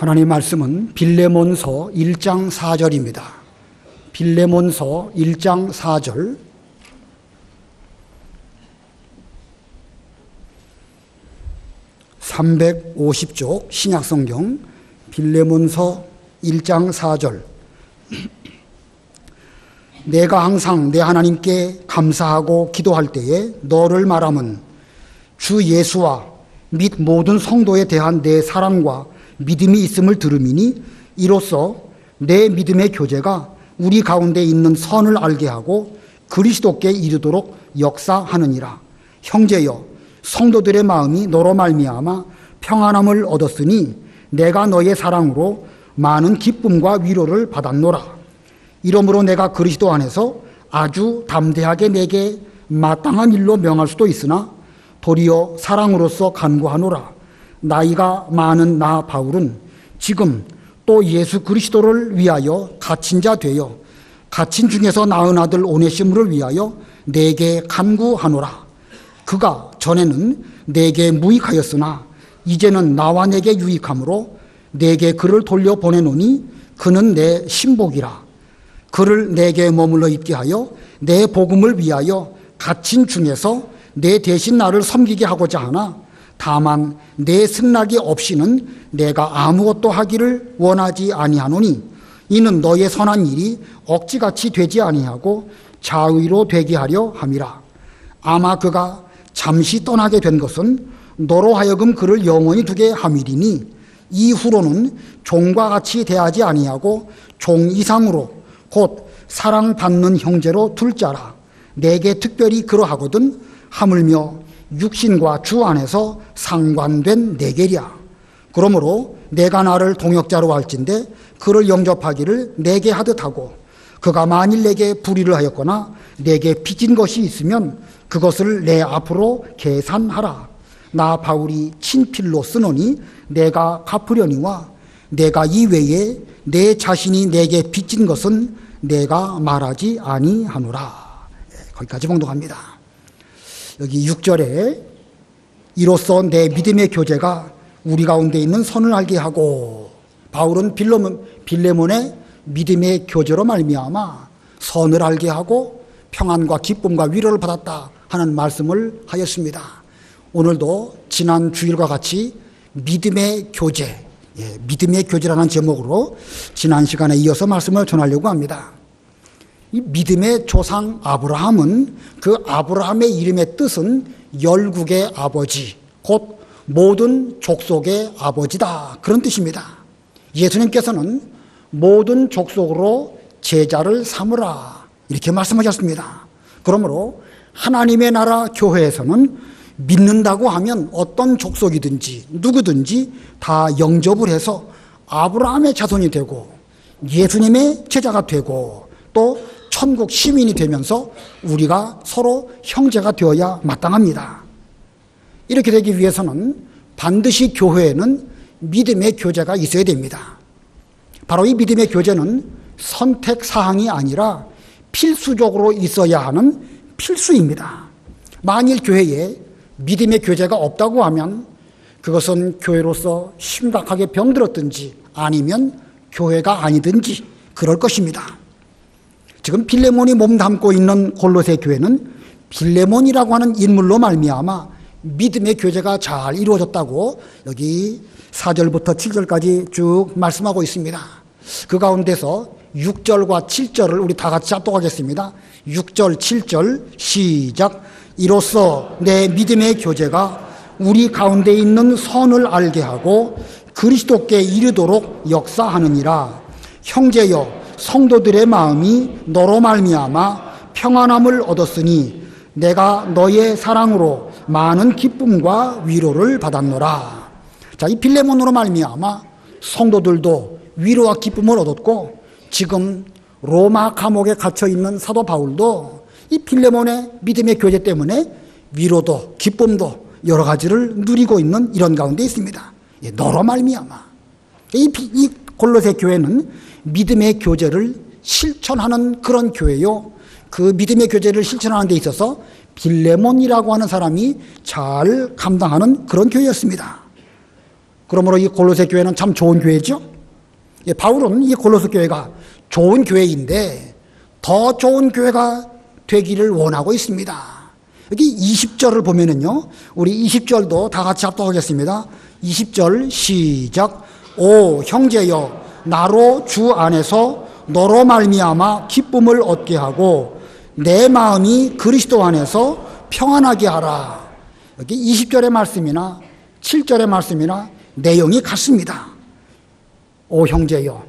하나님의 말씀은 빌레몬서 1장 4절입니다. 빌레몬서 1장 4절. (350쪽) 신약성경 빌레몬서 1장 4절. 내가 항상 내 하나님께 감사하고 기도할 때에 너를 말함은 주 예수와 및 모든 성도에 대한 내 사랑과 믿음이 있음을 들음이니 이로써 내 믿음의 교제가 우리 가운데 있는 선을 알게 하고 그리스도께 이르도록 역사하느니라. 형제여, 성도들의 마음이 너로 말미암아 평안함을 얻었으니 내가 너의 사랑으로 많은 기쁨과 위로를 받았노라. 이러므로 내가 그리스도 안에서 아주 담대하게 내게 마땅한 일로 명할 수도 있으나 도리어 사랑으로서 간구하노라. 나이가 많은 나 바울은 지금 또 예수 그리스도를 위하여 갇힌 자 되어 갇힌 중에서 낳은 아들 오네시모를 위하여 내게 간구하노라. 그가 전에는 내게 무익하였으나 이제는 나와 내게 유익함으로 내게 그를 돌려보내노니 그는 내 신복이라. 그를 내게 머물러 있게 하여 내 복음을 위하여 갇힌 중에서 내 대신 나를 섬기게 하고자 하나 다만 내 승낙이 없이는 내가 아무것도 하기를 원하지 아니하노니 이는 너의 선한 일이 억지같이 되지 아니하고 자의로 되게 하려 함이라. 아마 그가 잠시 떠나게 된 것은 너로 하여금 그를 영원히 두게 함이리니 이후로는 종과 같이 대하지 아니하고 종 이상으로 곧 사랑받는 형제로 둘 자라. 내게 특별히 그러하거든 하물며 육신과 주 안에서 상관된 내게랴. 그러므로 내가 나를 동역자로 할진대 그를 영접하기를 내게 하듯 하고 그가 만일 내게 불의를 하였거나 내게 빚진 것이 있으면 그것을 내 앞으로 계산하라. 나 바울이 친필로 쓰노니 내가 갚으려니와 내가 이외에 내 자신이 내게 빚진 것은 내가 말하지 아니하노라. 거기까지 봉독합니다. 여기 6절에 이로써 내 믿음의 교제가 우리 가운데 있는 선을 알게 하고, 바울은 빌레몬의 믿음의 교제로 말미암아 선을 알게 하고 평안과 기쁨과 위로를 받았다 하는 말씀을 하였습니다. 오늘도 지난 주일과 같이 믿음의 교제, 믿음의 교제라는 제목으로 지난 시간에 이어서 말씀을 전하려고 합니다. 이 믿음의 조상 아브라함은 그 아브라함의 이름의 뜻은 열국의 아버지, 곧 모든 족속의 아버지다, 그런 뜻입니다. 예수님께서는 모든 족속으로 제자를 삼으라 이렇게 말씀하셨습니다. 그러므로 하나님의 나라 교회에서는 믿는다고 하면 어떤 족속이든지 누구든지 다 영접을 해서 아브라함의 자손이 되고 예수님의 제자가 되고 또 천국 시민이 되면서 우리가 서로 형제가 되어야 마땅합니다. 이렇게 되기 위해서는 반드시 교회에는 믿음의 교제가 있어야 됩니다. 바로 이 믿음의 교제는 선택사항이 아니라 필수적으로 있어야 하는 필수입니다. 만일 교회에 믿음의 교제가 없다고 하면 그것은 교회로서 심각하게 병들었든지 아니면 교회가 아니든지 그럴 것입니다. 지금 빌레몬이 몸담고 있는 골로새 교회는 빌레몬이라고 하는 인물로 말미암아 믿음의 교제가 잘 이루어졌다고 여기 4절부터 7절까지 쭉 말씀하고 있습니다. 그 가운데서 6절과 7절을 우리 다 같이 합독하겠습니다. 6절, 7절 시작. 이로써 내 믿음의 교제가 우리 가운데 있는 선을 알게 하고 그리스도께 이르도록 역사하느니라. 형제여, 성도들의 마음이 너로 말미암아 평안함을 얻었으니 내가 너의 사랑으로 많은 기쁨과 위로를 받았노라. 자, 이 빌레몬으로 말미암아 성도들도 위로와 기쁨을 얻었고 지금 로마 감옥에 갇혀 있는 사도 바울도 이 빌레몬의 믿음의 교제 때문에 위로도 기쁨도 여러 가지를 누리고 있는 이런 가운데 있습니다. 너로 말미암아. 이 골로새 교회는 믿음의 교제를 실천하는 그런 교회요. 그 믿음의 교제를 실천하는 데 있어서 빌레몬이라고 하는 사람이 잘 감당하는 그런 교회였습니다. 그러므로 이 골로새 교회는 참 좋은 교회죠. 예, 바울은 이 골로새 교회가 좋은 교회인데 더 좋은 교회가 되기를 원하고 있습니다. 여기 20절을 보면은요, 우리 20절도 다 같이 합독하겠습니다. 20절 시작. 오 형제여, 나로 주 안에서 너로 말미암아 기쁨을 얻게 하고 내 마음이 그리스도 안에서 평안하게 하라. 여기 20절의 말씀이나 7절의 말씀이나 내용이 같습니다. 오 형제여,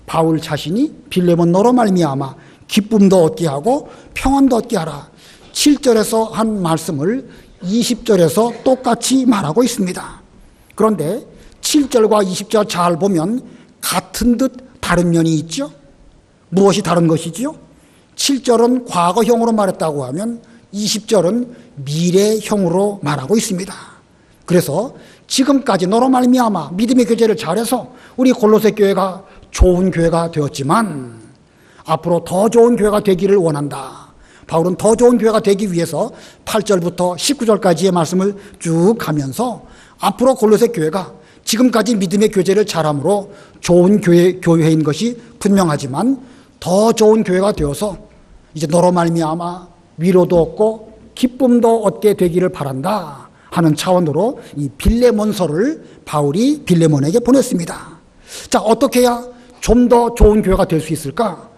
바울 자신이 빌레몬 너로 말미암아 기쁨도 얻게 하고 평안도 얻게 하라. 7절에서 한 말씀을 20절에서 똑같이 말하고 있습니다. 그런데 7절과 20절 잘 보면 같은 듯 다른 면이 있죠. 무엇이 다른 것이죠? 7절은 과거형으로 말했다고 하면 20절은 미래형으로 말하고 있습니다. 그래서 지금까지 너로 말미암아 믿음의 교제를 잘해서 우리 골로새 교회가 좋은 교회가 되었지만 앞으로 더 좋은 교회가 되기를 원한다. 바울은 더 좋은 교회가 되기 위해서 8절부터 19절까지의 말씀을 쭉 가면서 앞으로 골로새 교회가 지금까지 믿음의 교제를 잘함으로 좋은 교회인 것이 분명하지만 더 좋은 교회가 되어서 이제 너로 말미암아 위로도 얻고 기쁨도 얻게 되기를 바란다 하는 차원으로 이 빌레몬서를 바울이 빌레몬에게 보냈습니다. 자, 어떻게 해야 좀 더 좋은 교회가 될 수 있을까?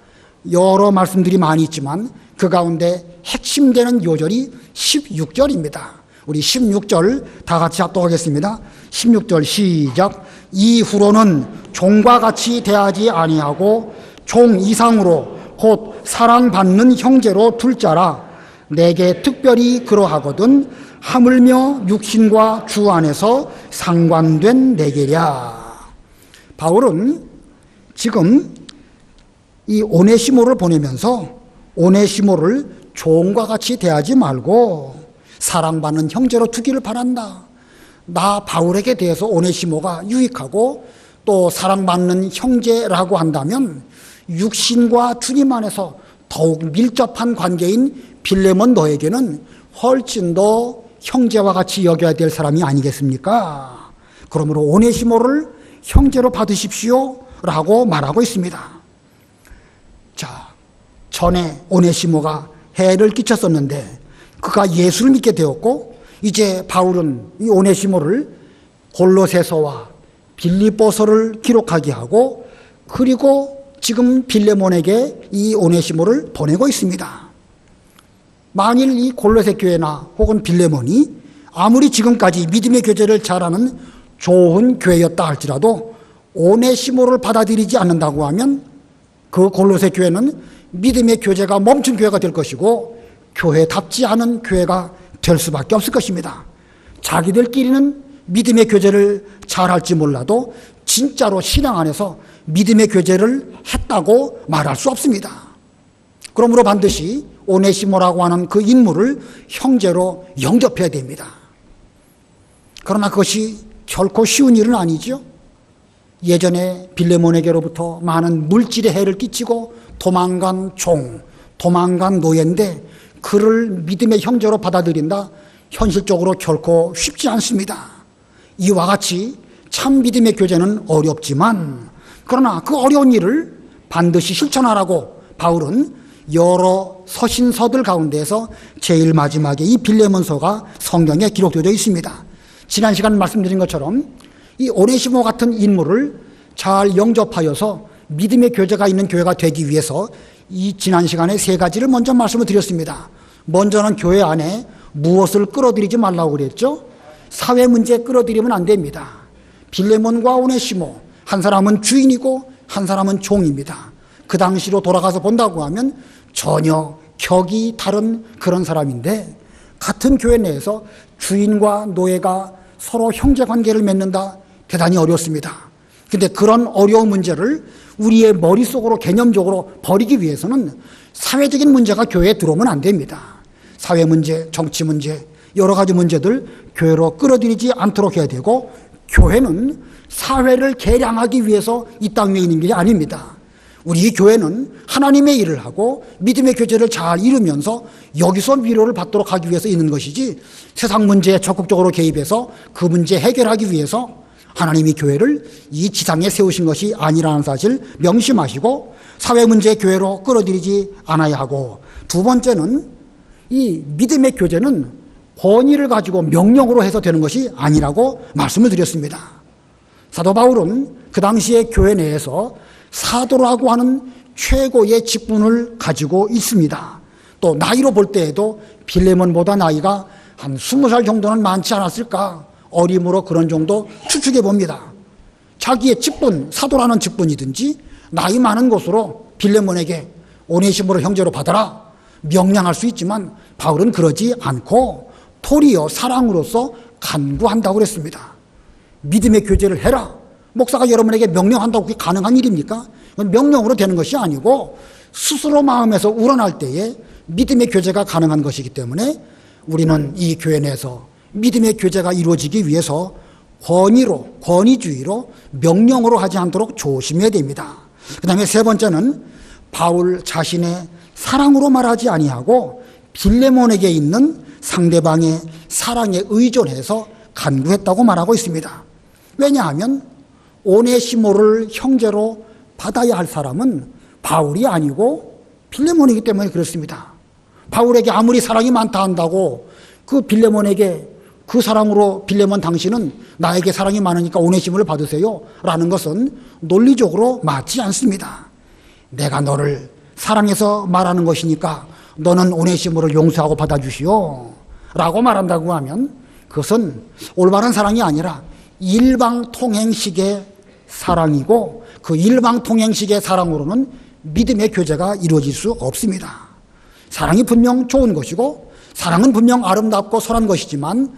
여러 말씀들이 많이 있지만 그 가운데 핵심되는 요절이 16절입니다. 우리 16절 다 같이 합독하겠습니다. 16절 시작. 이후로는 종과 같이 대하지 아니하고 종 이상으로 곧 사랑받는 형제로 둘 자라. 내게 특별히 그러하거든 하물며 육신과 주 안에서 상관된 내게랴. 바울은 지금 이 오네시모를 보내면서 오네시모를 종과 같이 대하지 말고 사랑받는 형제로 두기를 바란다. 나 바울에게 대해서 오네시모가 유익하고 또 사랑받는 형제라고 한다면 육신과 주님 안에서 더욱 밀접한 관계인 빌레몬 너에게는 훨씬 더 형제와 같이 여겨야 될 사람이 아니겠습니까? 그러므로 오네시모를 형제로 받으십시오 라고 말하고 있습니다. 자, 전에 오네시모가 해를 끼쳤었는데 그가 예수를 믿게 되었고 이제 바울은 이 오네시모를 골로새서와 빌립보서를 기록하게 하고 그리고 지금 빌레몬에게 이 오네시모를 보내고 있습니다. 만일 이 골로새 교회나 혹은 빌레몬이 아무리 지금까지 믿음의 교제를 잘하는 좋은 교회였다 할지라도 오네시모를 받아들이지 않는다고 하면 그 골로새 교회는 믿음의 교제가 멈춘 교회가 될 것이고 교회답지 않은 교회가 될 수밖에 없을 것입니다. 자기들끼리는 믿음의 교제를 잘할지 몰라도 진짜로 신앙 안에서 믿음의 교제를 했다고 말할 수 없습니다. 그러므로 반드시 오네시모라고 하는 그 인물을 형제로 영접해야 됩니다. 그러나 그것이 결코 쉬운 일은 아니죠. 예전에 빌레몬에게로부터 많은 물질의 해를 끼치고 도망간 종, 도망간 노예인데 그를 믿음의 형제로 받아들인다? 현실적으로 결코 쉽지 않습니다. 이와 같이 참 믿음의 교제는 어렵지만 그러나 그 어려운 일을 반드시 실천하라고 바울은 여러 서신서들 가운데에서 제일 마지막에 이 빌레몬서가 성경에 기록되어 있습니다. 지난 시간 말씀드린 것처럼 이 오네시모 같은 인물을 잘 영접하여서 믿음의 교제가 있는 교회가 되기 위해서 이 지난 시간에 세 가지를 먼저 말씀을 드렸습니다. 먼저는 교회 안에 무엇을 끌어들이지 말라고 그랬죠? 사회 문제 끌어들이면 안 됩니다. 빌레몬과 오네시모, 한 사람은 주인이고 한 사람은 종입니다. 그 당시로 돌아가서 본다고 하면 전혀 격이 다른 그런 사람인데 같은 교회 내에서 주인과 노예가 서로 형제 관계를 맺는다? 대단히 어렵습니다. 근데 그런 어려운 문제를 우리의 머릿속으로 개념적으로 버리기 위해서는 사회적인 문제가 교회에 들어오면 안 됩니다. 사회 문제, 정치 문제, 여러 가지 문제들 교회로 끌어들이지 않도록 해야 되고 교회는 사회를 개량하기 위해서 이 땅 위에 있는 게 아닙니다. 우리 교회는 하나님의 일을 하고 믿음의 교제를 잘 이루면서 여기서 위로를 받도록 하기 위해서 있는 것이지, 세상 문제에 적극적으로 개입해서 그 문제 해결하기 위해서 하나님이 교회를 이 지상에 세우신 것이 아니라는 사실 명심하시고 사회 문제 교회로 끌어들이지 않아야 하고, 두 번째는 이 믿음의 교제는 권위를 가지고 명령으로 해서 되는 것이 아니라고 말씀을 드렸습니다. 사도 바울은 그 당시에 교회 내에서 사도라고 하는 최고의 직분을 가지고 있습니다. 또 나이로 볼 때에도 빌레몬보다 나이가 한 20살 정도는 많지 않았을까, 어림으로 그런 정도 추측해 봅니다. 자기의 직분, 사도라는 직분이든지 나이 많은 것으로 빌레몬에게 오네시모를 형제로 받아라 명령할 수 있지만, 바울은 그러지 않고 도리어 사랑으로서 간구한다고 그랬습니다. 믿음의 교제를 해라. 목사가 여러분에게 명령한다고 그게 가능한 일입니까? 그건 명령으로 되는 것이 아니고 스스로 마음에서 우러날 때에 믿음의 교제가 가능한 것이기 때문에 우리는 이 교회 내에서 믿음의 교제가 이루어지기 위해서 권위로, 권위주의로, 명령으로 하지 않도록 조심해야 됩니다. 그 다음에 세 번째는 바울 자신의 사랑으로 말하지 아니하고 빌레몬에게 있는 상대방의 사랑에 의존해서 간구했다고 말하고 있습니다. 왜냐하면 오네시모를 형제로 받아야 할 사람은 바울이 아니고 빌레몬이기 때문에 그렇습니다. 바울에게 아무리 사랑이 많다 한다고 그 빌레몬에게 그 사랑으로 빌레몬 당신은 나에게 사랑이 많으니까 오네시모를 받으세요 라는 것은 논리적으로 맞지 않습니다. 내가 너를 사랑해서 말하는 것이니까 너는 오네시모를 용서하고 받아주시오 라고 말한다고 하면 그것은 올바른 사랑이 아니라 일방통행식의 사랑이고, 그 일방통행식의 사랑으로는 믿음의 교제가 이루어질 수 없습니다. 사랑이 분명 좋은 것이고 사랑은 분명 아름답고 선한 것이지만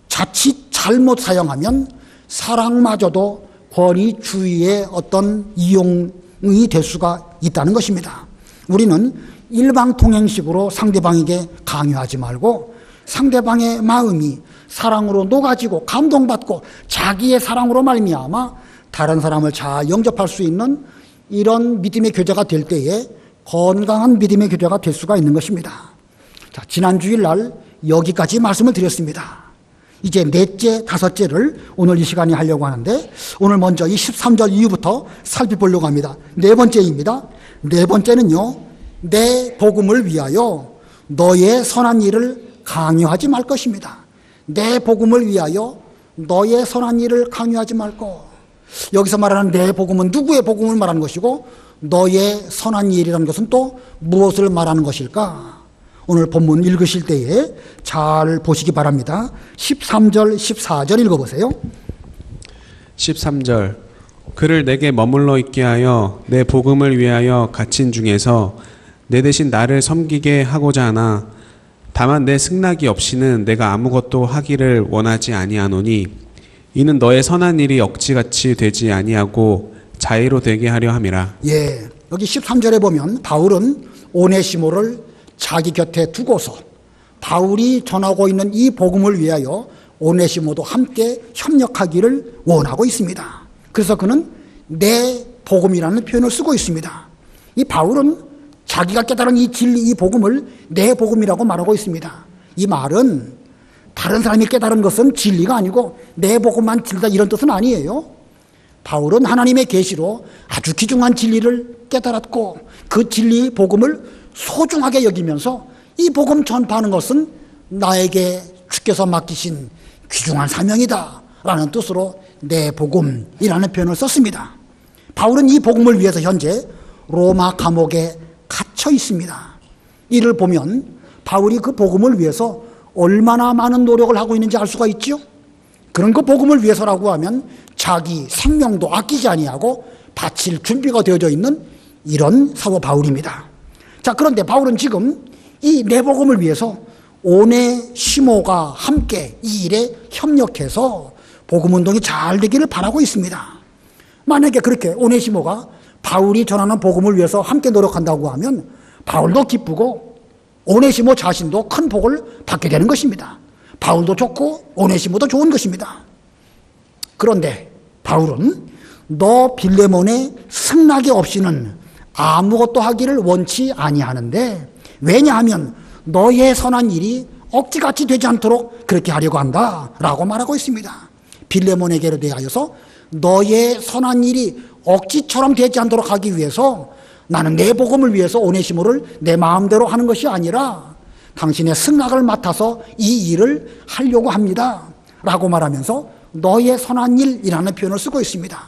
자칫 잘못 사용하면 사랑마저도 권위주의의 어떤 이용이 될 수가 있다는 것입니다. 우리는 일방통행식으로 상대방에게 강요하지 말고 상대방의 마음이 사랑으로 녹아지고 감동받고 자기의 사랑으로 말미암아 다른 사람을 잘 영접할 수 있는 이런 믿음의 교제가 될 때에 건강한 믿음의 교제가 될 수가 있는 것입니다. 자, 지난 주일날 여기까지 말씀을 드렸습니다. 이제 넷째, 다섯째를 오늘 이 시간에 하려고 하는데, 오늘 먼저 이 13절 이후부터 살펴보려고 합니다. 네 번째입니다. 네 번째는요, 내 복음을 위하여 너의 선한 일을 강요하지 말 것입니다. 내 복음을 위하여 너의 선한 일을 강요하지 말고, 여기서 말하는 내 복음은 누구의 복음을 말하는 것이고 너의 선한 일이라는 것은 또 무엇을 말하는 것일까? 오늘 본문 읽으실 때에 잘 보시기 바랍니다. 13절 14절 읽어보세요. 13절 그를 내게 머물러 있게 하여 내 복음을 위하여 갇힌 중에서 내 대신 나를 섬기게 하고자 하나, 다만 내 승낙이 없이는 내가 아무것도 하기를 원하지 아니하노니 이는 너의 선한 일이 억지같이 되지 아니하고 자의로 되게 하려 함이라. 예, 여기 13절에 보면 바울은 오네시모를 자기 곁에 두고서 바울이 전하고 있는 이 복음을 위하여 오네시모도 함께 협력하기를 원하고 있습니다. 그래서 그는 내 복음이라는 표현을 쓰고 있습니다. 이 바울은 자기가 깨달은 이 진리, 이 복음을 내 복음이라고 말하고 있습니다. 이 말은 다른 사람이 깨달은 것은 진리가 아니고 내 복음만 진리다 이런 뜻은 아니에요. 바울은 하나님의 계시로 아주 귀중한 진리를 깨달았고 그 진리 복음을 소중하게 여기면서 이 복음 전파하는 것은 나에게 주께서 맡기신 귀중한 사명이다 라는 뜻으로 내 복음이라는 표현을 썼습니다. 바울은 이 복음을 위해서 현재 로마 감옥에 갇혀 있습니다. 이를 보면 바울이 그 복음을 위해서 얼마나 많은 노력을 하고 있는지 알 수가 있죠. 그런 그 복음을 위해서라고 하면 자기 생명도 아끼지 아니하고 바칠 준비가 되어져 있는 이런 사도 바울입니다. 자, 그런데 바울은 지금 이 내 복음을 위해서 오네시모가 함께 이 일에 협력해서 복음 운동이 잘 되기를 바라고 있습니다. 만약에 그렇게 오네시모가 바울이 전하는 복음을 위해서 함께 노력한다고 하면 바울도 기쁘고 오네시모 자신도 큰 복을 받게 되는 것입니다. 바울도 좋고 오네시모도 좋은 것입니다. 그런데 바울은 너 빌레몬의 승낙이 없이는 아무것도 하기를 원치 아니하는데 왜냐하면 너의 선한 일이 억지같이 되지 않도록 그렇게 하려고 한다라고 말하고 있습니다. 빌레몬에게 대하여서 너의 선한 일이 억지처럼 되지 않도록 하기 위해서 나는 내 복음을 위해서 오네시모를 내 마음대로 하는 것이 아니라 당신의 승낙을 맡아서 이 일을 하려고 합니다 라고 말하면서 너의 선한 일이라는 표현을 쓰고 있습니다.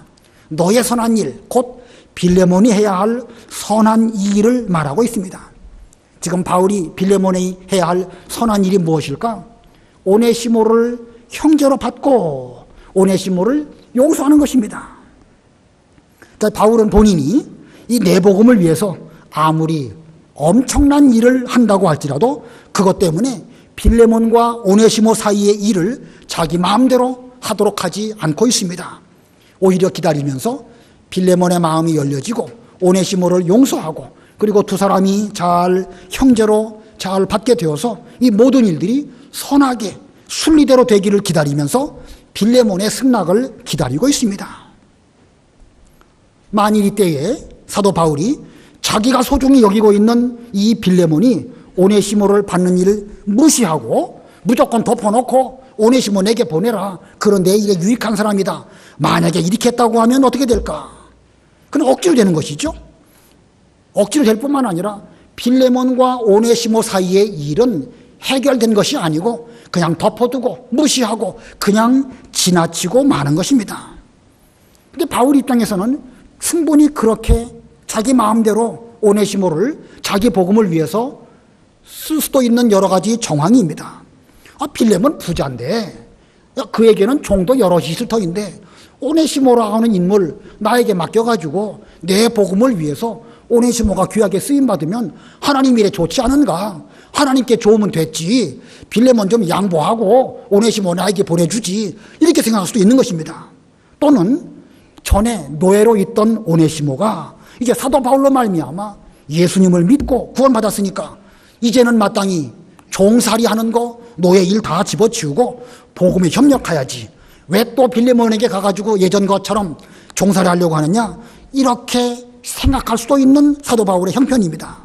너의 선한 일, 곧 빌레몬이 해야 할 선한 일을 말하고 있습니다. 지금 바울이 빌레몬이 해야 할 선한 일이 무엇일까? 오네시모를 형제로 받고 오네시모를 용서하는 것입니다. 그러니까 바울은 본인이 이 내복음을 위해서 아무리 엄청난 일을 한다고 할지라도 그것 때문에 빌레몬과 오네시모 사이의 일을 자기 마음대로 하도록 하지 않고 있습니다. 오히려 기다리면서 빌레몬의 마음이 열려지고 오네시모를 용서하고 그리고 두 사람이 잘 형제로 잘 받게 되어서 이 모든 일들이 선하게 순리대로 되기를 기다리면서 빌레몬의 승낙을 기다리고 있습니다. 만일 이때에 사도 바울이 자기가 소중히 여기고 있는 이 빌레몬이 오네시모를 받는 일을 무시하고 무조건 덮어놓고 오네시모 내게 보내라. 그런 내 일에 유익한 사람이다. 만약에 이렇게 했다고 하면 어떻게 될까? 그건 억지로 되는 것이죠. 억지로 될 뿐만 아니라 빌레몬과 오네시모 사이의 일은 해결된 것이 아니고 그냥 덮어두고 무시하고 그냥 지나치고 마는 것입니다. 근데 바울 입장에서는 충분히 그렇게 자기 마음대로 오네시모를 자기 복음을 위해서 쓸 수도 있는 여러 가지 정황입니다. 빌레몬 부자인데 그에게는 종도 여럿이 있을 터인데 오네시모라 하는 인물 나에게 맡겨가지고 내 복음을 위해서 오네시모가 귀하게 쓰임받으면 하나님 일에 좋지 않은가? 하나님께 좋으면 됐지. 빌레몬 좀 양보하고 오네시모 나에게 보내주지. 이렇게 생각할 수도 있는 것입니다. 또는 전에 노예로 있던 오네시모가 이제 사도 바울로 말미암아 예수님을 믿고 구원받았으니까 이제는 마땅히 종살이하는 거 노예 일 다 집어치우고 복음에 협력해야지. 왜 또 빌레몬에게 가가지고 예전 것처럼 종살이하려고 하느냐? 이렇게 생각할 수도 있는 사도 바울의 형편입니다.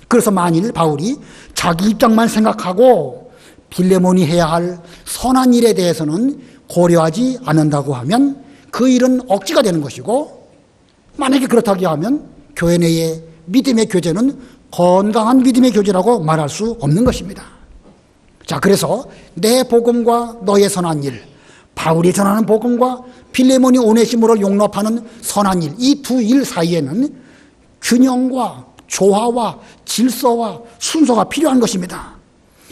그래서 만일 바울이 자기 입장만 생각하고 빌레몬이 해야 할 선한 일에 대해서는 고려하지 않는다고 하면 그 일은 억지가 되는 것이고 만약에 그렇다고 하면 교회 내의 믿음의 교제는 건강한 믿음의 교제라고 말할 수 없는 것입니다. 자, 그래서 내 복음과 너의 선한 일, 바울이 전하는 복음과 빌레몬이 오네시모를 용납하는 선한 일, 이 두 일 사이에는 균형과 조화와 질서와 순서가 필요한 것입니다.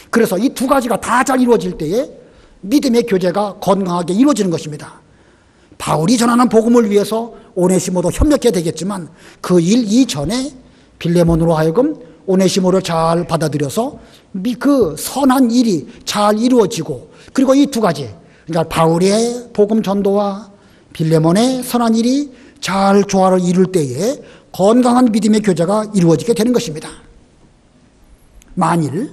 그래서 이 두 가지가 다 잘 이루어질 때에 믿음의 교제가 건강하게 이루어지는 것입니다. 바울이 전하는 복음을 위해서 오네시모도 협력해야 되겠지만 그 일 이전에 빌레몬으로 하여금 오네시모를 잘 받아들여서 그 선한 일이 잘 이루어지고 그리고 이 두 가지, 그러니까 바울의 복음 전도와 빌레몬의 선한 일이 잘 조화를 이룰 때에 건강한 믿음의 교제가 이루어지게 되는 것입니다. 만일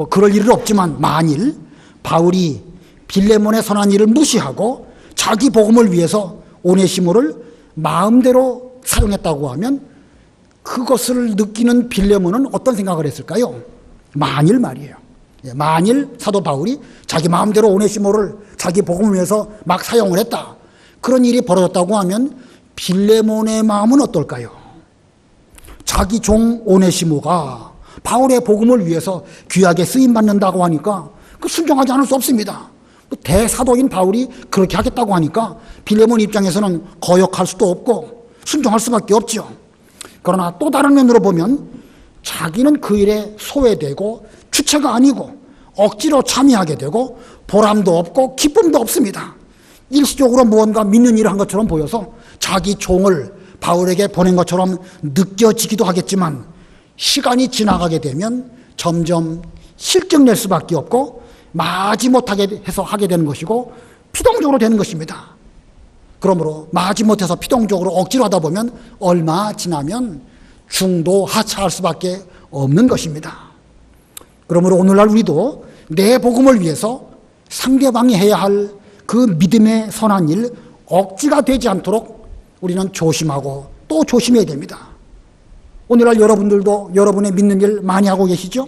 그럴 일은 없지만 만일 바울이 빌레몬의 선한 일을 무시하고 자기 복음을 위해서 오네시모를 마음대로 사용했다고 하면 그것을 느끼는 빌레몬은 어떤 생각을 했을까요? 만일 말이에요. 만일 사도 바울이 자기 마음대로 오네시모를 자기 복음을 위해서 막 사용을 했다. 그런 일이 벌어졌다고 하면 빌레몬의 마음은 어떨까요? 자기 종 오네시모가 바울의 복음을 위해서 귀하게 쓰임받는다고 하니까 순종하지 않을 수 없습니다. 대사도인 바울이 그렇게 하겠다고 하니까 빌레몬 입장에서는 거역할 수도 없고 순종할 수밖에 없죠. 그러나 또 다른 면으로 보면 자기는 그 일에 소외되고 주체가 아니고 억지로 참여하게 되고 보람도 없고 기쁨도 없습니다. 일시적으로 무언가 믿는 일을 한 것처럼 보여서 자기 종을 바울에게 보낸 것처럼 느껴지기도 하겠지만 시간이 지나가게 되면 점점 실증낼 수밖에 없고 마지못하게 해서 하게 되는 것이고 피동적으로 되는 것입니다. 그러므로 마지못해서 피동적으로 억지로 하다 보면 얼마 지나면 중도 하차할 수밖에 없는 것입니다. 그러므로 오늘날 우리도 내 복음을 위해서 상대방이 해야 할 그 믿음의 선한 일 억지가 되지 않도록 우리는 조심하고 또 조심해야 됩니다. 오늘날 여러분들도 여러분의 믿는 일 많이 하고 계시죠?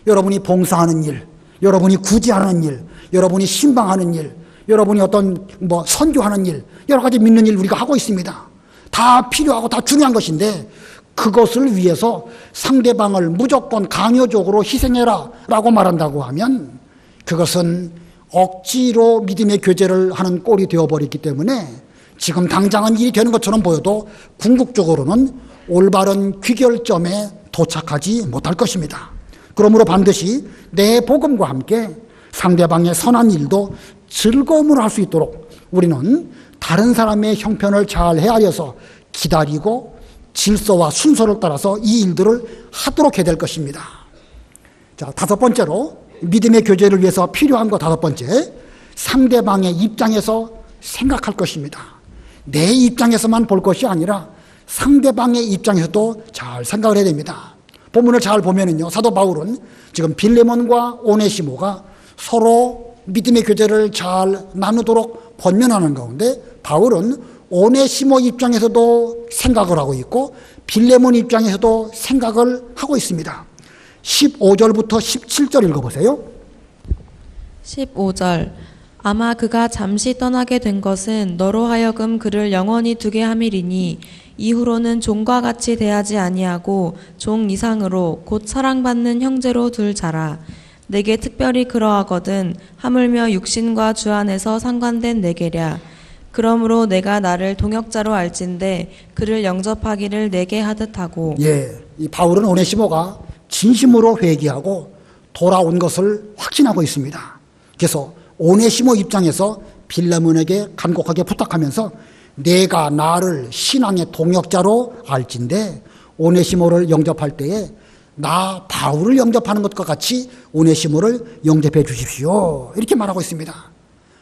여러분이 봉사하는 일, 여러분이 구제하는 일, 여러분이 신방하는 일, 여러분이 어떤 선교하는 일, 여러 가지 믿는 일 우리가 하고 있습니다. 다 필요하고 다 중요한 것인데 그것을 위해서 상대방을 무조건 강요적으로 희생해라 라고 말한다고 하면 그것은 억지로 믿음의 교제를 하는 꼴이 되어버렸기 때문에 지금 당장은 일이 되는 것처럼 보여도 궁극적으로는 올바른 귀결점에 도착하지 못할 것입니다. 그러므로 반드시 내 복음과 함께 상대방의 선한 일도 즐거움으로 할 수 있도록 우리는 다른 사람의 형편을 잘 헤아려서 기다리고 질서와 순서를 따라서 이 일들을 하도록 해야 될 것입니다. 자, 다섯 번째로 믿음의 교제를 위해서 필요한 것 다섯 번째, 상대방의 입장에서 생각할 것입니다. 내 입장에서만 볼 것이 아니라 상대방의 입장에서도 잘 생각을 해야 됩니다. 본문을 잘 보면은요, 사도 바울은 지금 빌레몬과 오네시모가 서로 믿음의 교제를 잘 나누도록 권면하는 가운데 바울은 오네시모 입장에서도 생각을 하고 있고 빌레몬 입장에서도 생각을 하고 있습니다. 15절부터 17절 읽어보세요. 15절 아마 그가 잠시 떠나게 된 것은 너로 하여금 그를 영원히 두게 함이리니 이후로는 종과 같이 대하지 아니하고 종 이상으로 곧 사랑받는 형제로 둘 자라. 내게 특별히 그러하거든 하물며 육신과 주 안에서 상관된 내게랴. 그러므로 내가 나를 동역자로 알진대 그를 영접하기를 내게 하듯 하고. 이 바울은 오네시모가 진심으로 회개하고 돌아온 것을 확신하고 있습니다. 그래서 오네시모 입장에서 빌레몬에게 간곡하게 부탁하면서 내가 나를 신앙의 동역자로 알진대 오네시모를 영접할 때에 나 바울을 영접하는 것과 같이 오네시모를 영접해 주십시오. 이렇게 말하고 있습니다.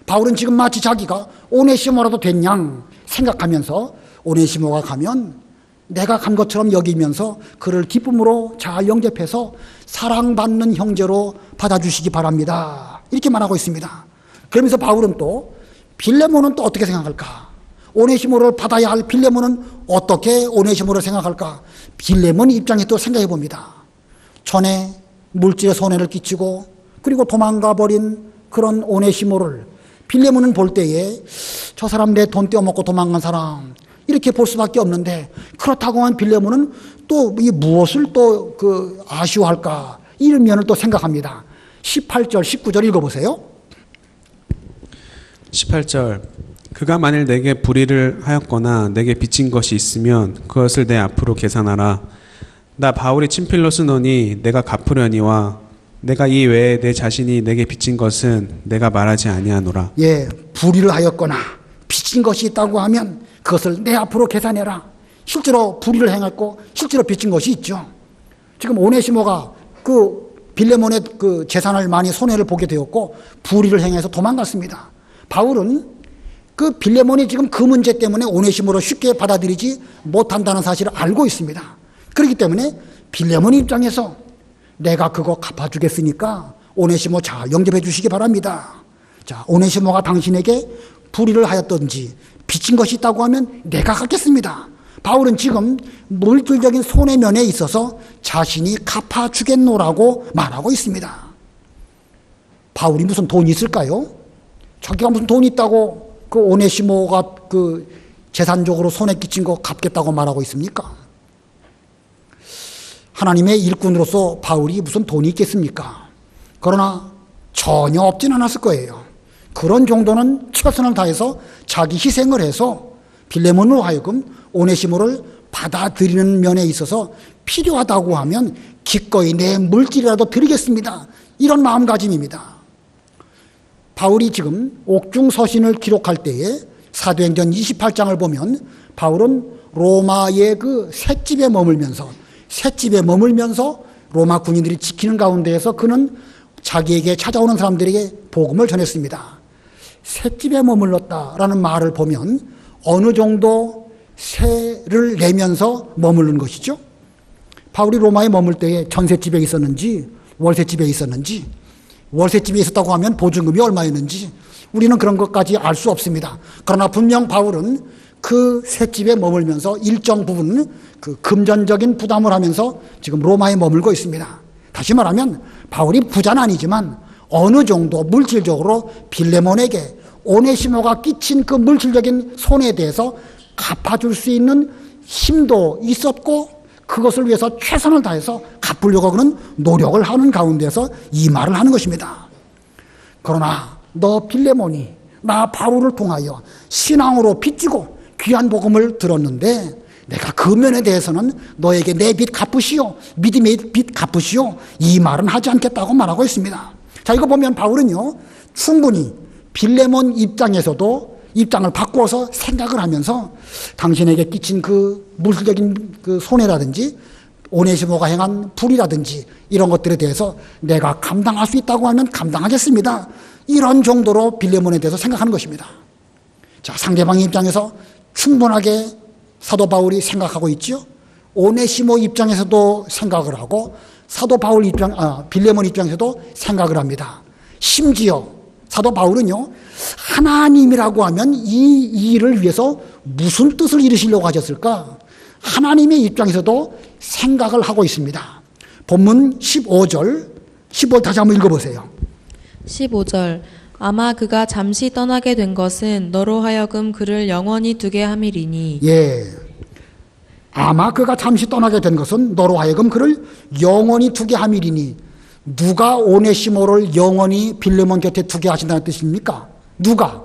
바울은 지금 마치 자기가 오네시모라도 된 양 생각하면서 오네시모가 가면 내가 간 것처럼 여기면서 그를 기쁨으로 잘 영접해서 사랑받는 형제로 받아주시기 바랍니다. 이렇게 말하고 있습니다. 그러면서 바울은 또 빌레몬은 또 어떻게 생각할까? 오네시모를 받아야 할 빌레몬은 어떻게 오네시모를 생각할까? 빌레몬 입장에서 또 생각해 봅니다. 전에 물질의 손해를 끼치고 그리고 도망가 버린 그런 오네시모를 빌레몬은 볼 때에 저 사람 내 돈 떼어먹고 도망간 사람 이렇게 볼 수밖에 없는데 그렇다고 하면 빌레몬은 또 이 무엇을 또 아쉬워할까 이런 면을 또 생각합니다. 18절 19절 읽어보세요. 18절 그가 만일 내게 불의를 하였거나 내게 빚진 것이 있으면 그것을 내 앞으로 계산하라. 나 바울이 친필로 쓰노니 내가 갚으려니와 내가 이 외에 내 자신이 내게 빚진 것은 내가 말하지 아니하노라. 불의를 하였거나 빚진 것이 있다고 하면 그것을 내 앞으로 계산해라. 실제로 불의를 행했고 실제로 빚진 것이 있죠. 지금 오네시모가 빌레몬의 재산을 많이 손해를 보게 되었고 불의를 행해서 도망갔습니다. 바울은 빌레몬이 지금 그 문제 때문에 오네시모를 쉽게 받아들이지 못한다는 사실을 알고 있습니다. 그렇기 때문에 빌레몬 입장에서 내가 그거 갚아주겠으니까 오네시모 잘 영접해 주시기 바랍니다. 자, 오네시모가 당신에게 불의를 하였던지 빚진 것이 있다고 하면 내가 갚겠습니다. 바울은 지금 물질적인 손해면에 있어서 자신이 갚아주겠노라고 말하고 있습니다. 바울이 무슨 돈이 있을까요? 자기가 무슨 돈이 있다고 오네시모가 재산적으로 손해 끼친 거 갚겠다고 말하고 있습니까? 하나님의 일꾼으로서 바울이 무슨 돈이 있겠습니까? 그러나 전혀 없진 않았을 거예요. 그런 정도는 최선을 다해서 자기 희생을 해서 빌레몬으로 하여금 오네시모를 받아들이는 면에 있어서 필요하다고 하면 기꺼이 내 물질이라도 드리겠습니다. 이런 마음가짐입니다. 바울이 지금 옥중서신을 기록할 때에 사도행전 28장을 보면 바울은 로마의 셋집에 머물면서 로마 군인들이 지키는 가운데에서 그는 자기에게 찾아오는 사람들에게 복음을 전했습니다. 셋집에 머물렀다라는 말을 보면 어느 정도 세를 내면서 머무르는 것이죠. 바울이 로마에 머물 때에 전셋집에 있었는지 월셋집에 있었는지 월셋집에 있었다고 하면 보증금이 얼마였는지 우리는 그런 것까지 알 수 없습니다. 그러나 분명 바울은 그 셋집에 머물면서 일정 부분 그 금전적인 부담을 하면서 지금 로마에 머물고 있습니다. 다시 말하면 바울이 부자는 아니지만 어느 정도 물질적으로 빌레몬에게 오네시모가 끼친 그 물질적인 손해에 대해서 갚아줄 수 있는 힘도 있었고 그것을 위해서 최선을 다해서 갚으려고 그는 노력을 하는 가운데서 이 말을 하는 것입니다. 그러나 너 빌레몬이 나 바울을 통하여 신앙으로 빚지고 귀한 복음을 들었는데 내가 그 면에 대해서는 너에게 내 빚 갚으시오, 믿음의 빚 갚으시오, 이 말은 하지 않겠다고 말하고 있습니다. 자, 이거 보면 바울은요 충분히 빌레몬 입장에서도 입장을 바꾸어서 생각을 하면서 당신에게 끼친 그 물질적인 그 손해라든지 오네시모가 행한 불이라든지 이런 것들에 대해서 내가 감당할 수 있다고 하면 감당하겠습니다. 이런 정도로 빌레몬에 대해서 생각하는 것입니다. 자, 상대방의 입장에서 충분하게 사도 바울이 생각하고 있죠. 오네시모 입장에서도 생각을 하고 사도 바울 빌레몬 입장에서도 생각을 합니다. 심지어 사도 바울은요, 하나님이라고 하면 이 일을 위해서 무슨 뜻을 이루시려고 하셨을까? 하나님의 입장에서도 생각을 하고 있습니다. 본문 15절 다시 한번 읽어보세요. 15절 아마 그가 잠시 떠나게 된 것은 너로 하여금 그를 영원히 두게 함이리니. 예. 아마 그가 잠시 떠나게 된 것은 너로 하여금 그를 영원히 두게 함이리니. 누가 오네시모를 영원히 빌레몬 곁에 두게 하신다는 뜻입니까? 누가?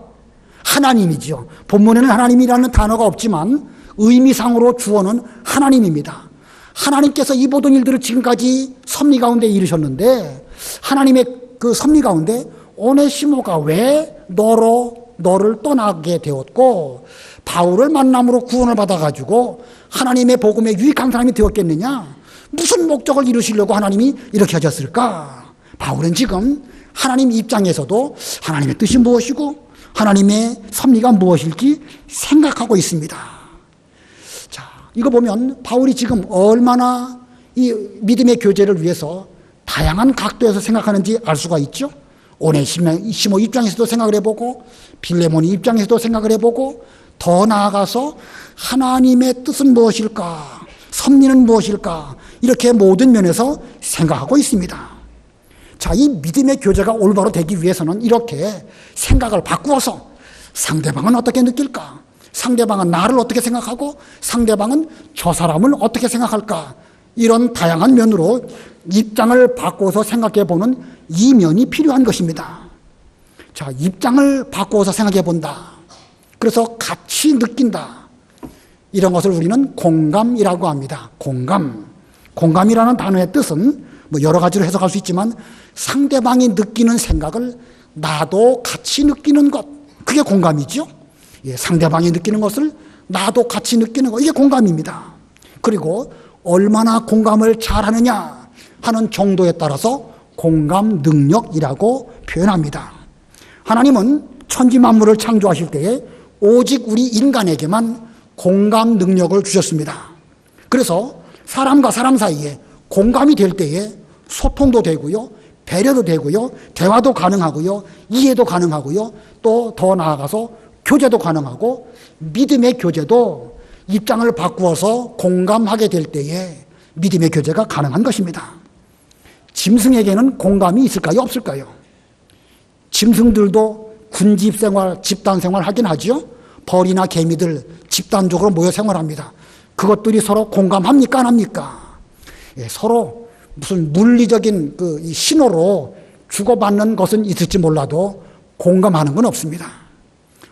하나님이죠. 본문에는 하나님이라는 단어가 없지만 의미상으로 주어는 하나님입니다. 하나님께서 이 모든 일들을 지금까지 섭리 가운데 이루셨는데 하나님의 그 섭리 가운데 오네시모가 왜 너를 떠나게 되었고 바울을 만남으로 구원을 받아가지고 하나님의 복음에 유익한 사람이 되었겠느냐? 무슨 목적을 이루시려고 하나님이 이렇게 하셨을까? 바울은 지금 하나님 입장에서도 하나님의 뜻이 무엇이고 하나님의 섭리가 무엇일지 생각하고 있습니다. 자, 이거 보면 바울이 지금 얼마나 이 믿음의 교제를 위해서 다양한 각도에서 생각하는지 알 수가 있죠. 오네시모 입장에서도 생각을 해보고 빌레몬 입장에서도 생각을 해보고 더 나아가서 하나님의 뜻은 무엇일까? 섭리는 무엇일까? 이렇게 모든 면에서 생각하고 있습니다. 자, 이 믿음의 교제가 올바로 되기 위해서는 이렇게 생각을 바꾸어서 상대방은 어떻게 느낄까? 상대방은 나를 어떻게 생각하고 상대방은 저 사람을 어떻게 생각할까? 이런 다양한 면으로 입장을 바꿔서 생각해 보는 이 면이 필요한 것입니다. 자, 입장을 바꿔서 생각해 본다. 그래서 같이 느낀다. 이런 것을 우리는 공감이라고 합니다. 공감이라는 단어의 뜻은 뭐 여러 가지로 해석할 수 있지만 상대방이 느끼는 생각을 나도 같이 느끼는 것, 그게 공감이죠. 예, 상대방이 느끼는 것을 나도 같이 느끼는 것, 이게 공감입니다. 그리고 얼마나 공감을 잘하느냐 하는 정도에 따라서 공감 능력이라고 표현합니다. 하나님은 천지 만물을 창조하실 때에 오직 우리 인간에게만 공감 능력을 주셨습니다. 그래서 사람과 사람 사이에 공감이 될 때에 소통도 되고요, 배려도 되고요, 대화도 가능하고요, 이해도 가능하고요, 또 더 나아가서 교제도 가능하고 믿음의 교제도 입장을 바꾸어서 공감하게 될 때에 믿음의 교제가 가능한 것입니다. 짐승에게는 공감이 있을까요? 없을까요? 짐승들도 군집생활, 집단생활 하긴 하죠. 벌이나 개미들 집단적으로 모여 생활합니다. 그것들이 서로 공감합니까? 안 합니까? 예, 서로 무슨 물리적인 그 신호로 주고받는 것은 있을지 몰라도 공감하는 건 없습니다.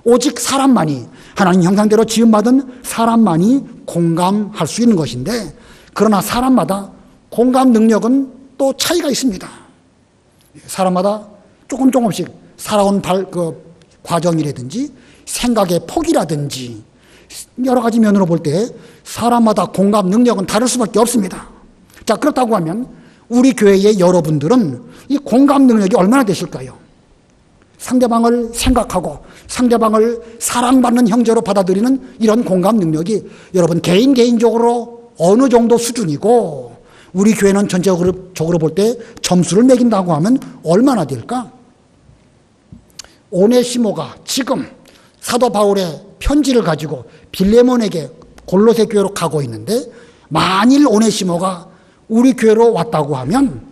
오직 사람만이, 하나님 형상대로 지음받은 사람만이 공감할 수 있는 것인데, 그러나 사람마다 공감 능력은 또 차이가 있습니다. 사람마다 조금씩 살아온 과정이라든지 생각의 폭이라든지 여러 가지 면으로 볼 때 사람마다 공감 능력은 다를 수밖에 없습니다. 자, 그렇다고 하면 우리 교회의 여러분들은 이 공감 능력이 얼마나 되실까요? 상대방을 생각하고 상대방을 사랑받는 형제로 받아들이는 이런 공감 능력이 여러분 개인적으로 어느 정도 수준이고 우리 교회는 전체적으로 볼 때 점수를 매긴다고 하면 얼마나 될까? 오네시모가 지금 사도 바울의 편지를 가지고 빌레몬에게 골로새 교회로 가고 있는데, 만일 오네시모가 우리 교회로 왔다고 하면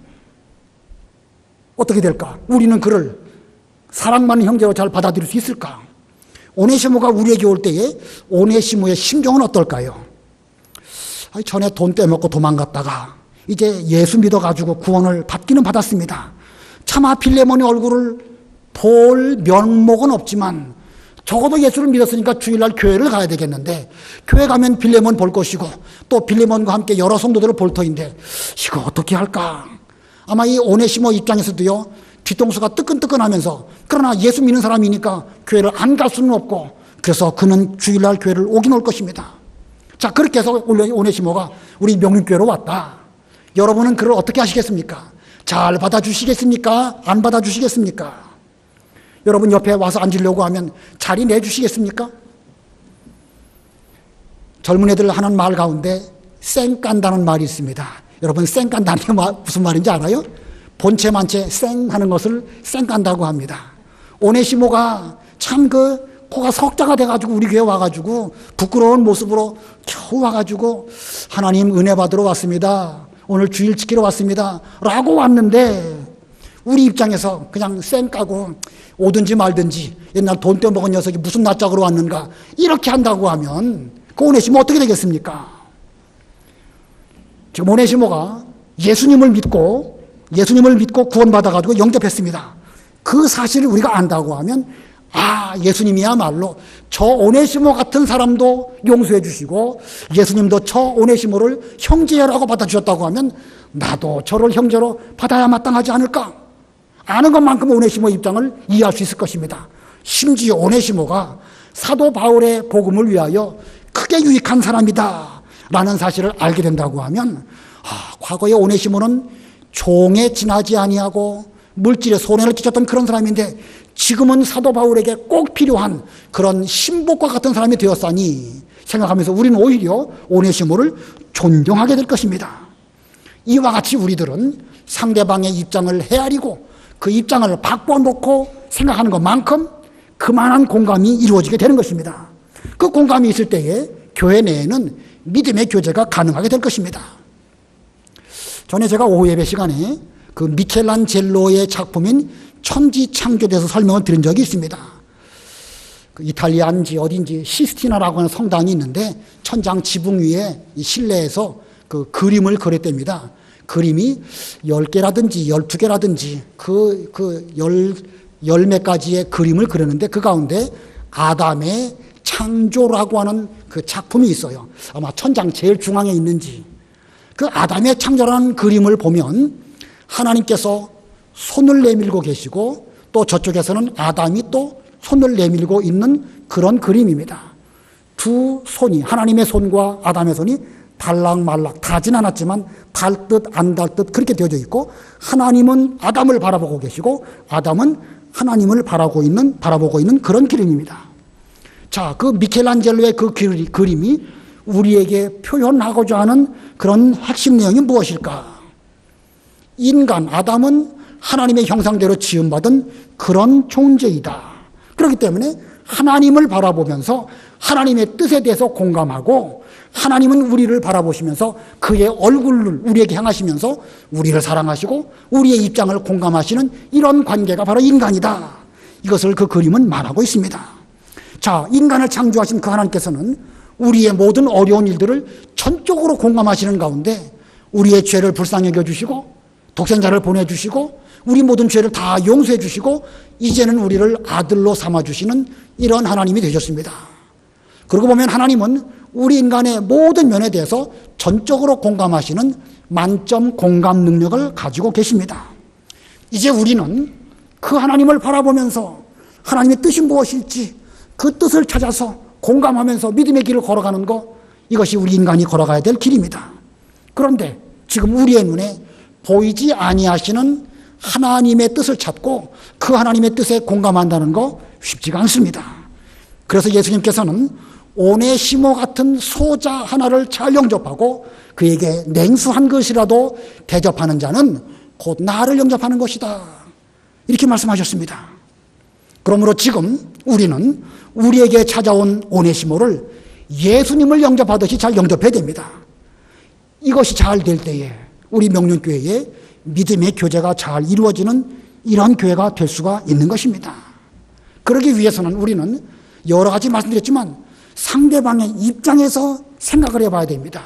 어떻게 될까? 우리는 그를 사랑받는 형제로 잘 받아들일 수 있을까? 오네시모가 우리에게 올 때에 오네시모의 심정은 어떨까요? 전에 돈 떼먹고 도망갔다가 이제 예수 믿어가지고 구원을 받기는 받았습니다. 차마 빌레몬의 얼굴을 볼 면목은 없지만 적어도 예수를 믿었으니까 주일날 교회를 가야 되겠는데, 교회 가면 빌레몬 볼 것이고 또 빌레몬과 함께 여러 성도들을 볼 터인데 이거 어떻게 할까? 아마 이 오네시모 입장에서도요, 뒤통수가 뜨끈뜨끈하면서, 그러나 예수 믿는 사람이니까 교회를 안 갈 수는 없고, 그래서 그는 주일날 교회를 오긴 올 것입니다. 자, 그렇게 해서 오네시모가 우리 명륜교회로 왔다. 여러분은 그를 어떻게 하시겠습니까? 잘 받아주시겠습니까? 안 받아주시겠습니까? 여러분 옆에 와서 앉으려고 하면 자리 내주시겠습니까? 젊은 애들 하는 말 가운데 쌩 깐다는 말이 있습니다. 여러분 쌩 깐다는 게 무슨 말인지 알아요? 본체 만체 쌩 하는 것을 쌩 깐다고 합니다. 오네시모가 참 코가 석자가 돼가지고 우리 교회 와가지고 부끄러운 모습으로 겨우 와가지고 하나님 은혜 받으러 왔습니다. 오늘 주일 지키러 왔습니다. 라고 왔는데, 우리 입장에서 그냥 쌩 까고 오든지 말든지, 옛날 돈 떼먹은 녀석이 무슨 낯짝으로 왔는가 이렇게 한다고 하면 그 오네시모 어떻게 되겠습니까? 지금 오네시모가 예수님을 믿고 구원받아가지고 영접했습니다. 그 사실을 우리가 안다고 하면, 예수님이야말로 저 오네시모 같은 사람도 용서해 주시고 예수님도 저 오네시모를 형제라고 받아주셨다고 하면 나도 저를 형제로 받아야 마땅하지 않을까? 아는 것만큼 오네시모 입장을 이해할 수 있을 것입니다. 심지어 오네시모가 사도 바울의 복음을 위하여 크게 유익한 사람이다 라는 사실을 알게 된다고 하면, 과거에 오네시모는 종에 지나지 아니하고 물질에 손해를 끼쳤던 그런 사람인데 지금은 사도 바울에게 꼭 필요한 그런 신복과 같은 사람이 되었사니 생각하면서 우리는 오히려 오네시모를 존경하게 될 것입니다. 이와 같이 우리들은 상대방의 입장을 헤아리고 그 입장을 바꿔놓고 생각하는 것만큼 그만한 공감이 이루어지게 되는 것입니다. 그 공감이 있을 때에 교회 내에는 믿음의 교제가 가능하게 될 것입니다. 전에 제가 오후 예배 시간에 그 미켈란젤로의 작품인 천지창조에 대해서 설명을 드린 적이 있습니다. 그 이탈리아인지 어딘지 시스티나라고 하는 성당이 있는데 천장 지붕 위에 이 실내에서 그 그림을 그렸답니다. 그림이 10개라든지 12개라든지 열 몇 가지의 그림을 그렸는데 그 가운데 아담의 창조라고 하는 그 작품이 있어요. 아마 천장 제일 중앙에 있는지. 그 아담의 창조라는 그림을 보면 하나님께서 손을 내밀고 계시고 또 저쪽에서는 아담이 또 손을 내밀고 있는 그런 그림입니다. 두 손이, 하나님의 손과 아담의 손이 달락말락 닿진 않았지만 닿을 듯 안 닿을 듯 그렇게 되어져 있고, 하나님은 아담을 바라보고 계시고 아담은 하나님을 바라보고 있는 그런 그림입니다. 자, 그 미켈란젤로의 그 그림이 우리에게 표현하고자 하는 그런 핵심 내용이 무엇일까? 인간 아담은 하나님의 형상대로 지음받은 그런 존재이다. 그렇기 때문에 하나님을 바라보면서 하나님의 뜻에 대해서 공감하고, 하나님은 우리를 바라보시면서 그의 얼굴을 우리에게 향하시면서 우리를 사랑하시고 우리의 입장을 공감하시는 이런 관계가 바로 인간이다. 이것을 그 그림은 말하고 있습니다. 자, 인간을 창조하신 그 하나님께서는 우리의 모든 어려운 일들을 전적으로 공감하시는 가운데 우리의 죄를 불쌍히 여겨주시고 독생자를 보내주시고 우리 모든 죄를 다 용서해 주시고 이제는 우리를 아들로 삼아주시는 이런 하나님이 되셨습니다. 그러고 보면 하나님은 우리 인간의 모든 면에 대해서 전적으로 공감하시는 만점 공감 능력을 가지고 계십니다. 이제 우리는 그 하나님을 바라보면서 하나님의 뜻이 무엇일지 그 뜻을 찾아서 공감하면서 믿음의 길을 걸어가는 것, 이것이 우리 인간이 걸어가야 될 길입니다. 그런데 지금 우리의 눈에 보이지 아니하시는 하나님의 뜻을 찾고 그 하나님의 뜻에 공감한다는 거 쉽지가 않습니다. 그래서 예수님께서는 오네시모 같은 소자 하나를 잘 영접하고 그에게 냉수한 것이라도 대접하는 자는 곧 나를 영접하는 것이다. 이렇게 말씀하셨습니다. 그러므로 지금 우리는 우리에게 찾아온 오네시모를 예수님을 영접하듯이 잘 영접해야 됩니다. 이것이 잘 될 때에 우리 명륜교회에 믿음의 교제가 잘 이루어지는 이런 교회가 될 수가 있는 것입니다. 그러기 위해서는 우리는 여러 가지 말씀드렸지만 상대방의 입장에서 생각을 해봐야 됩니다.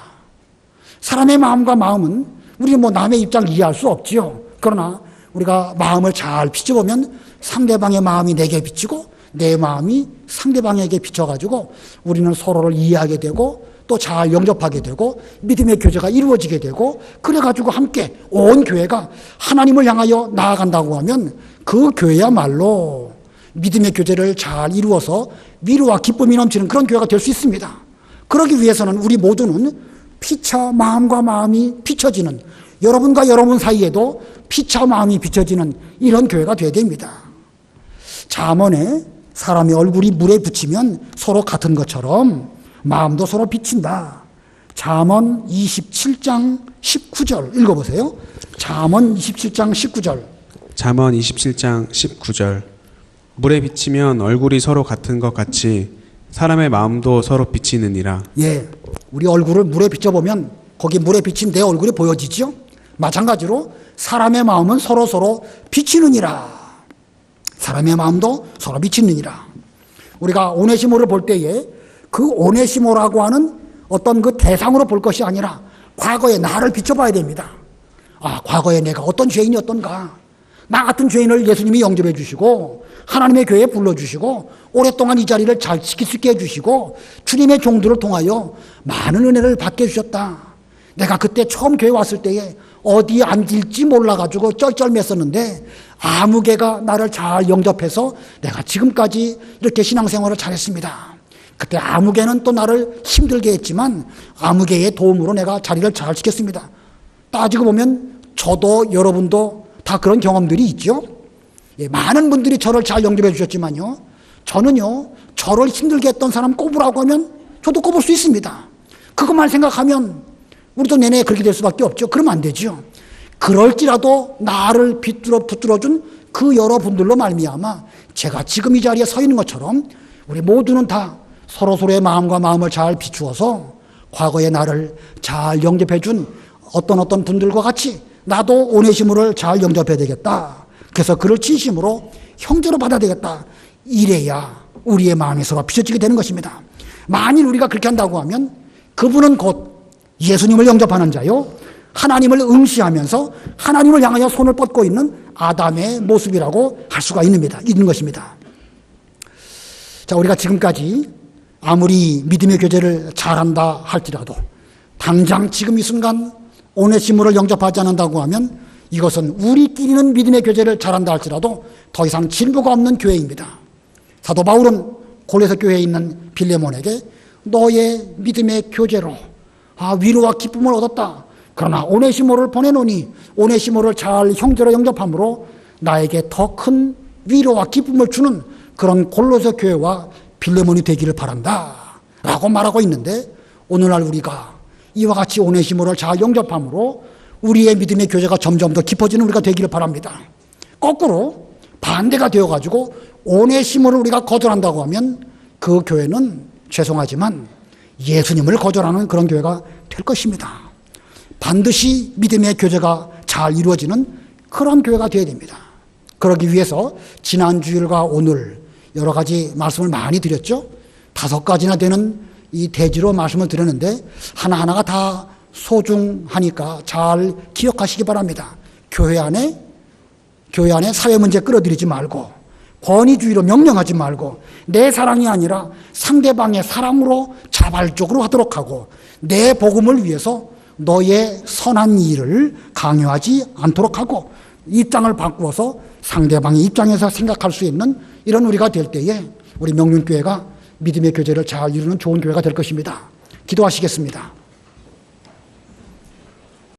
사람의 마음과 마음은 우리는 남의 입장을 이해할 수 없지요. 그러나 우리가 마음을 잘 비춰보면 상대방의 마음이 내게 비치고 내 마음이 상대방에게 비춰가지고 우리는 서로를 이해하게 되고 또 잘 영접하게 되고 믿음의 교제가 이루어지게 되고 그래가지고 함께 온 교회가 하나님을 향하여 나아간다고 하면 그 교회야말로 믿음의 교제를 잘 이루어서 위로와 기쁨이 넘치는 그런 교회가 될 수 있습니다. 그러기 위해서는 우리 모두는 피차 마음과 마음이 비춰지는, 여러분과 여러분 사이에도 피차 마음이 비춰지는 이런 교회가 되어야 됩니다. 잠언에 사람의 얼굴이 물에 비치면 서로 같은 것처럼 마음도 서로 비친다. 잠언 27장 19절 읽어보세요. 잠언 27장 19절. 잠언 27장 19절. 물에 비치면 얼굴이 서로 같은 것 같이 사람의 마음도 서로 비치느니라. 예, 우리 얼굴을 물에 비춰보면 거기 물에 비친 내 얼굴이 보여지죠. 마찬가지로 사람의 마음은 서로 비치느니라. 사람의 마음도 서로 비치느니라. 우리가 오네시모를 볼 때에 그 오네시모라고 하는 어떤 그 대상으로 볼 것이 아니라 과거의 나를 비춰봐야 됩니다. 아, 과거에 내가 어떤 죄인이었던가. 나 같은 죄인을 예수님이 영접해 주시고 하나님의 교회에 불러주시고 오랫동안 이 자리를 잘 지킬 수 있게 해주시고 주님의 종들을 통하여 많은 은혜를 받게 해주셨다. 내가 그때 처음 교회 왔을 때에 어디에 앉을지 몰라가지고 쩔쩔맸었는데 아무개가 나를 잘 영접해서 내가 지금까지 이렇게 신앙생활을 잘했습니다. 그때 아무개는 또 나를 힘들게 했지만 아무개의 도움으로 내가 자리를 잘 지켰습니다. 따지고 보면 저도 여러분도 다 그런 경험들이 있죠. 예, 많은 분들이 저를 잘 영접해 주셨지만요, 저는요 저를 힘들게 했던 사람 꼽으라고 하면 저도 꼽을 수 있습니다. 그것만 생각하면 우리도 내내 그렇게 될 수밖에 없죠. 그러면 안 되죠. 그럴지라도 나를 붙들어준 그 여러분들로 말미암아 제가 지금 이 자리에 서 있는 것처럼 우리 모두는 다 서로의 마음과 마음을 잘 비추어서 과거의 나를 잘 영접해준 어떤 분들과 같이 나도 오네시모를 잘 영접해야 되겠다. 그래서 그를 진심으로 형제로 받아야 되겠다. 이래야 우리의 마음이 서로 비춰지게 되는 것입니다. 만일 우리가 그렇게 한다고 하면 그분은 곧 예수님을 영접하는 자요, 하나님을 응시하면서 하나님을 향하여 손을 뻗고 있는 아담의 모습이라고 할 수가 있는 것입니다. 자, 우리가 지금까지 아무리 믿음의 교제를 잘한다 할지라도 당장 지금 이 순간 오네시모를 영접하지 않는다고 하면 이것은 우리끼리는 믿음의 교제를 잘한다 할지라도 더 이상 진보가 없는 교회입니다. 사도 바울은 골로새 교회에 있는 빌레몬에게 너의 믿음의 교제로 위로와 기쁨을 얻었다. 그러나 오네시모를 보내노니 오네시모를 잘 형제로 영접함으로 나에게 더 큰 위로와 기쁨을 주는 그런 골로새 교회와 빌레몬이 되기를 바란다 라고 말하고 있는데, 오늘날 우리가 이와 같이 오네시모를 잘 영접함으로 우리의 믿음의 교제가 점점 더 깊어지는 우리가 되기를 바랍니다. 거꾸로 반대가 되어가지고 오네시모를 우리가 거절한다고 하면 그 교회는 죄송하지만 예수님을 거절하는 그런 교회가 될 것입니다. 반드시 믿음의 교제가 잘 이루어지는 그런 교회가 되어야 됩니다. 그러기 위해서 지난 주일과 오늘 여러 가지 말씀을 많이 드렸죠. 5가지나 되는 이 대지로 말씀을 드렸는데 하나하나가 다 소중하니까 잘 기억하시기 바랍니다. 교회 안에 사회 문제 끌어들이지 말고, 권위주의로 명령하지 말고, 내 사랑이 아니라 상대방의 사랑으로 자발적으로 하도록 하고, 내 복음을 위해서 너의 선한 일을 강요하지 않도록 하고, 입장을 바꾸어서 상대방의 입장에서 생각할 수 있는 이런 우리가 될 때에 우리 명륜교회가 믿음의 교제를 잘 이루는 좋은 교회가 될 것입니다. 기도하시겠습니다.